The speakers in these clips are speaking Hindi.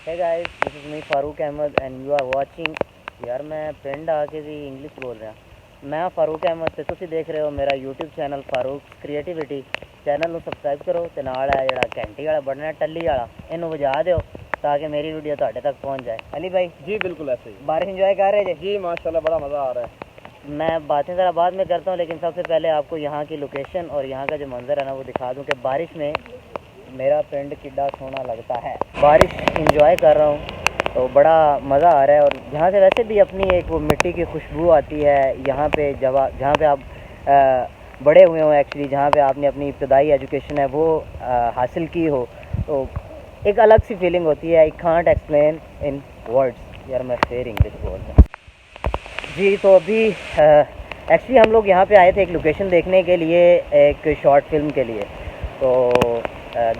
Hey guys, this is me Farooq Ahmed and you are watching. यार मैं पिंड आके भी इंग्लिश बोल रहा। मैं फारूक अहमद ते तुसी देख रहे हो मेरा YouTube channel Farooq creativity. Channel ਨੂੰ ਸਬਸਕ੍ਰਾਈਬ ਕਰੋ ਤੇ ਨਾਲ ਹੈ ਜਿਹੜਾ ਘੰਟੀ ਵਾਲਾ ਬਟਨ ਹੈ ਟੱਲੀ ਵਾਲਾ ਇਹਨੂੰ ਵਜਾ ਦਿਓ ताकि मेरी वीडियो ਤੁਹਾਡੇ तक पहुंच जाए। अली भाई जी बिल्कुल ऐसे ही। बारिश एंजॉय कर रहे थे? जी माशाल्लाह बड़ा मज़ा आ रहा है। मैं बातें ज़रा बाद में करता हूँ, लेकिन सबसे पहले आपको यहाँ की लोकेशन और यहाँ का जो मंज़र है ना वो दिखा दूँ कि बारिश में मेरा पिंड कितना सोना लगता है। बारिश इंजॉय कर रहा हूँ तो बड़ा मज़ा आ रहा है। और यहाँ से वैसे भी अपनी एक वो मिट्टी की खुशबू आती है यहाँ पे। जहाँ पे आप बड़े हुए हो एक्चुअली, जहाँ पे आपने अपनी इब्तदाई एजुकेशन है वो हासिल की हो, तो एक अलग सी फीलिंग होती है। I can't explain in words. यार मैं फेयर इंग्लिश बोल रहा हूँ जी। तो अभी एक्चुअली हम लोग यहाँ पे आए थे एक लोकेशन देखने के लिए, एक शॉर्ट फिल्म के लिए। तो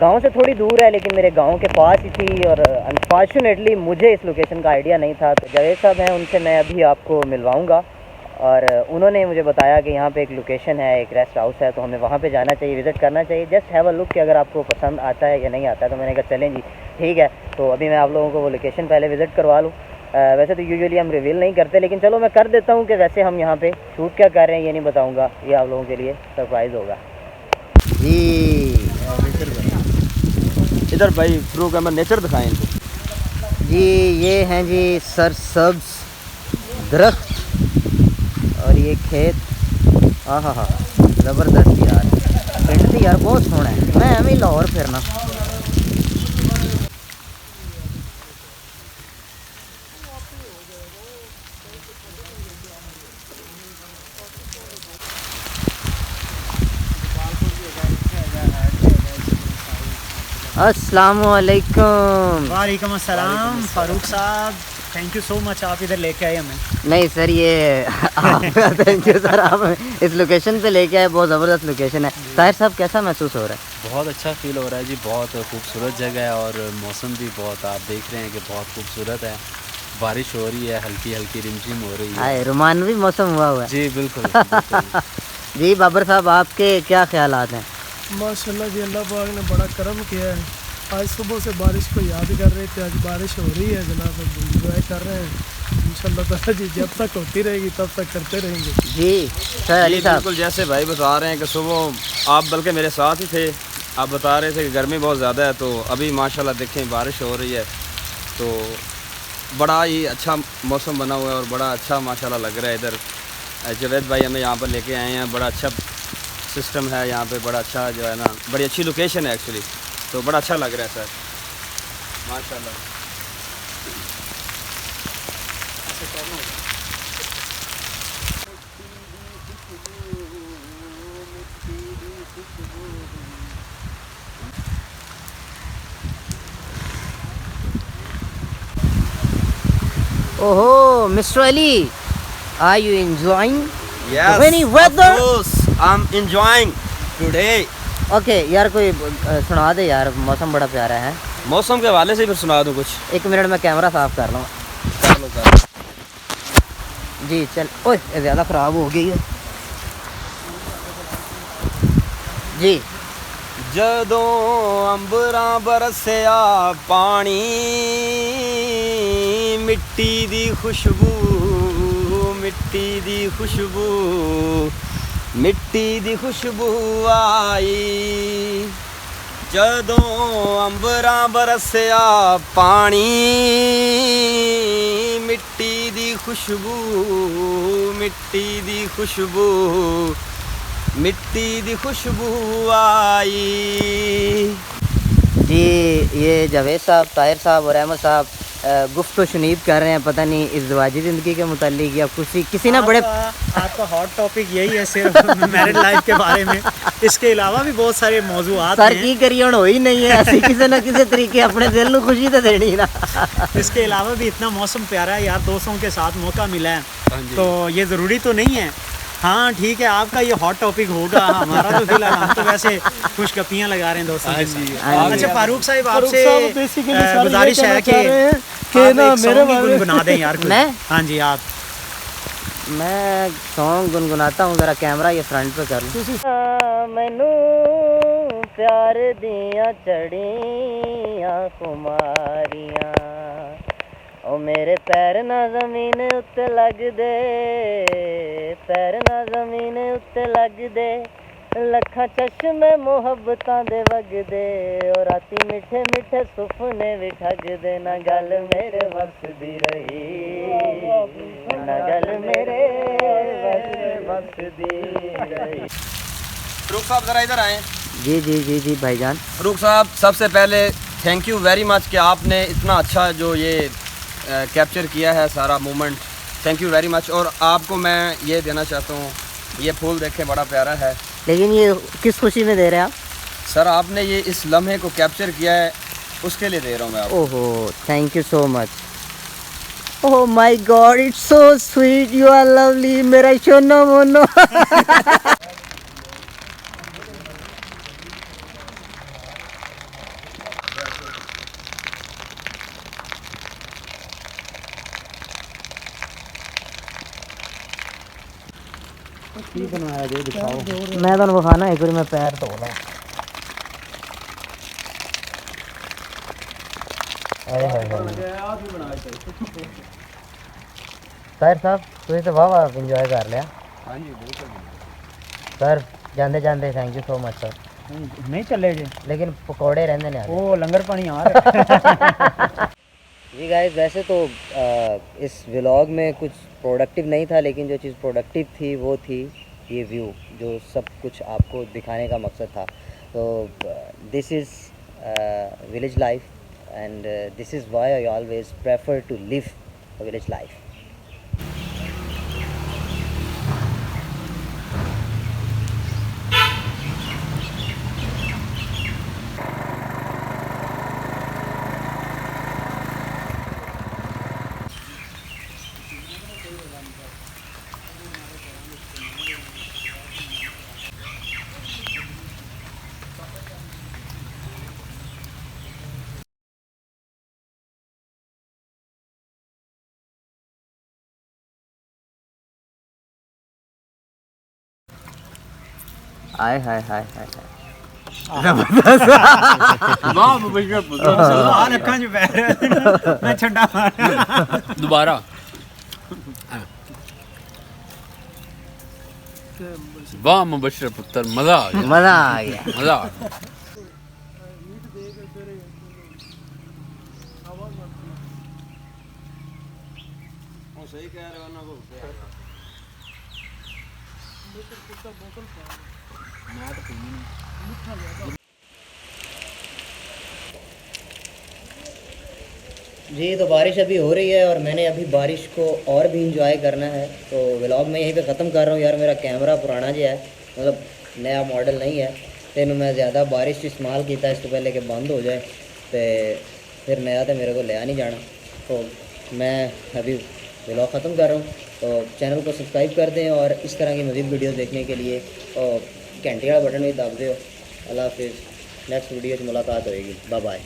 गांव से थोड़ी दूर है लेकिन मेरे गांव के पास ही थी और अनफॉर्चुनेटली मुझे इस लोकेशन का आइडिया नहीं था। तो जावेद साहब हैं, उनसे मैं अभी आपको मिलवाऊँगा और उन्होंने मुझे बताया कि यहाँ पे एक लोकेशन है, एक रेस्ट हाउस है, तो हमें वहाँ पे जाना चाहिए, विज़िट करना चाहिए। जस्ट हैव अ लुक कि अगर आपको पसंद आता है या नहीं आता है। तो मैंने कहा चलें जी ठीक है। तो अभी मैं आप लोगों को वो लोकेशन पहले विज़िट करवा लूँ। वैसे तो यूजुअली हम रिवील नहीं करते, लेकिन चलो मैं कर देता हूँ कि वैसे हम यहाँ पे शूट क्या कर रहे हैं ये नहीं बताऊँगा, ये आप लोगों के लिए सरप्राइज़ होगा जी। इधर भाई फ्रूक अहमद नेचर दिखाएं इनको जी। ये हैं जी सरसब्ज़ दरख्त और ये खेत। हाँ हाँ हाँ ज़बरदस्त यार, पिंड से यार बहुत सोहना है। मैं एवं लाहौर फिरना। अस्सलामुअलैकुम। वालेकुम अस्सलाम फारूक साहब, थैंक यू सो मच, आप इधर लेके आए हमें। नहीं सर, ये आपका थैंक यू सर, आप इस लोकेशन पे लेके आए। बहुत ज़बरदस्त लोकेशन है। ताहिर साहब कैसा महसूस हो रहा है? बहुत अच्छा फील हो रहा है जी। बहुत खूबसूरत जगह है और मौसम भी बहुत, आप देख रहे हैं कि बहुत खूबसूरत है। बारिश हो रही है, हल्की हल्की रिमझिम हो रही है। रोमानवी मौसम हुआ हुआ है जी बिल्कुल, बिल्कुल। जी बाबर साहब, आपके क्या ख्यालात हैं? माशाल्लाह जी, अल्लाह पाक ने बड़ा करम किया है। आज सुबह से बारिश को याद कर रहे थे, आज बारिश हो रही है जनाब, एंजॉय कर रहे हैं इंशाल्लाह ताला जी। जब तक होती रहेगी तब तक करते रहेंगे जी। सर अली साहब बिल्कुल जैसे भाई बता रहे हैं कि सुबह आप बल्कि मेरे साथ ही थे, आप बता रहे थे कि गर्मी बहुत ज़्यादा है, तो अभी माशाल्लाह देखें बारिश हो रही है, तो बड़ा ही अच्छा मौसम बना हुआ है और बड़ा अच्छा माशाल्लाह लग रहा है। इधर जावेद भाई हमें यहाँ पर लेके आए हैं, बड़ा अच्छा सिस्टम है यहाँ पे, बड़ा अच्छा जो है ना, बड़ी अच्छी लोकेशन है एक्चुअली, तो बड़ा अच्छा लग रहा है सर माशाल्लाह। ओहो mister Ali, are you enjoying Yes, rainy weather? of course, I'm enjoying today. Okay यार, कोई सुना दे यार, मौसम बड़ा प्यारा है। मौसम के हवाले से फिर सुना दूँ कुछ? एक मिनट में कैमरा साफ कर लूँ। कर लो कर लो। जी चल। ओए ये ज़्यादा ख़राब हो गई है जी। ਜਦੋਂ ਅੰਬਰਾਂ ਬਰਸਿਆ ਪਾਣੀ, ਮਿੱਟੀ ਦੀ ਖੁਸ਼ਬੂ, ਮਿੱਟੀ ਦੀ ਖੁਸ਼ਬੂ, ਮਿੱਟੀ ਦੀ ਖੁਸ਼ਬੂ ਆਈ। ਜਦੋਂ ਅੰਬਰਾਂ ਬਰਸਿਆ ਪਾਣੀ, ਮਿੱਟੀ ਦੀ ਖੁਸ਼ਬੂ, ਮਿੱਟੀ ਦੀ ਖੁਸ਼ਬੂ, मिट्टी दी खुशबू आई। जी ये जावेद साहब, ताहिर साहब और अहमद साहब गुफ्त शुनीब कर रहे हैं, पता नहीं इस ज़वाजी ज़िंदगी के मुतालिक या किसी ने बड़े। आपका हॉट टॉपिक यही है सिर्फ मैरिड लाइफ के बारे में, इसके अलावा भी बहुत सारे मौजूआत सर हैं। की करिए हो ही नहीं है ऐसी किसी ना किसी तरीके अपने दिल को खुशी तो देनी ना। इसके अलावा भी इतना मौसम प्यारा है यार, दोस्तों के साथ मौका मिला है तो ये ज़रूरी तो नहीं है। हाँ ठीक है, आपका ये हॉट टॉपिक होगा, हमारा तो फिलहाल हम तो वैसे खुशगपियाँ लगा रहे हैं दोस्तों के साथ। अच्छा फारूक साहब, आपसे गुजारिश है कि ना मेरे गुनगुना दें यार कुछ। मैं? हाँ जी आप। मैं सॉन्ग गुनगुनाता हूँ, ज़रा कैमरा ये फ्रंट पे कर लूँ। मैनू प्यार दियां चढ़ियां खुमारियां ओ मेरे पैर ना जमीन उत्ते लगदे, पैर ना जमीन उत्ते लगदे, लखां चश्मे मुहब्बतां दे वगदे, ओ राती मिठे मिठे सुपने भी ठगदे, ना गल मेरे वस दी रही, ना गल मेरे वस दी रही। रूख साहब ज़रा इधर आएँ। जी जी जी जी भाईजान। रूख साहब, सबसे पहले थैंक यू वेरी मच कि आपने इतना अच्छा जो ये कैप्चर किया है सारा moment, thank you very much. और आपको मैं ये देना चाहता हूँ, ये फूल देखें बड़ा प्यारा है। लेकिन ये किस खुशी में दे रहे हैं आप? सर आपने ये इस लम्हे को कैप्चर किया है, उसके लिए दे रहा हूँ मैं आपको। ओहो, thank you so much. Oh my god, it's so sweet, you are lovely, मेरा सोना मोनो। बनवाया जो दिखाओ। मैं तो खाना एक बार मैं पैर धो ला। सर साहब तुझे तो वाह वाह इंजॉय कर लिया। हाँ जी बिल्कुल सर जाते जाते thank you so much sir. नहीं चले जी, लेकिन पकौड़े रहने ने वो लंगर पानी आ रहा है। जी गाइस, वैसे तो इस व्लॉग में कुछ प्रोडक्टिव नहीं था, लेकिन जो चीज़ प्रोडक्टिव थी वो थी ये व्यू, जो सब कुछ आपको दिखाने का मकसद था। तो this is village life and this is why I always prefer to live village life. Hi hi hi hi hi. मैं छड्डा मारा दोबारा। वाह मुबशर पुत्र, मजा आ गया, मज़ा आ गया। मजा आ गया। सही कह रहे हो ना वो। जी तो बारिश अभी हो रही है और मैंने अभी बारिश को और भी इंजॉय करना है, तो व्लॉग मैं यहीं पे ख़त्म कर रहा हूँ। यार मेरा कैमरा पुराना जो है, मतलब नया मॉडल नहीं है, तो मैं ज़्यादा बारिश इस्तेमाल किया इससे पहले कि बंद हो जाए, तो फिर नया तो मेरे को लिया नहीं जाना। तो मैं अभी व्लॉग ख़त्म कर रहा हूँ। तो चैनल को सब्सक्राइब कर दें और इस तरह की मज़ीद वीडियोस देखने के लिए घंटे वाला बटन भी दब दो। अल्लाह हाफिज़, नेक्स्ट वीडियो में मुलाकात होएगी। Bye bye.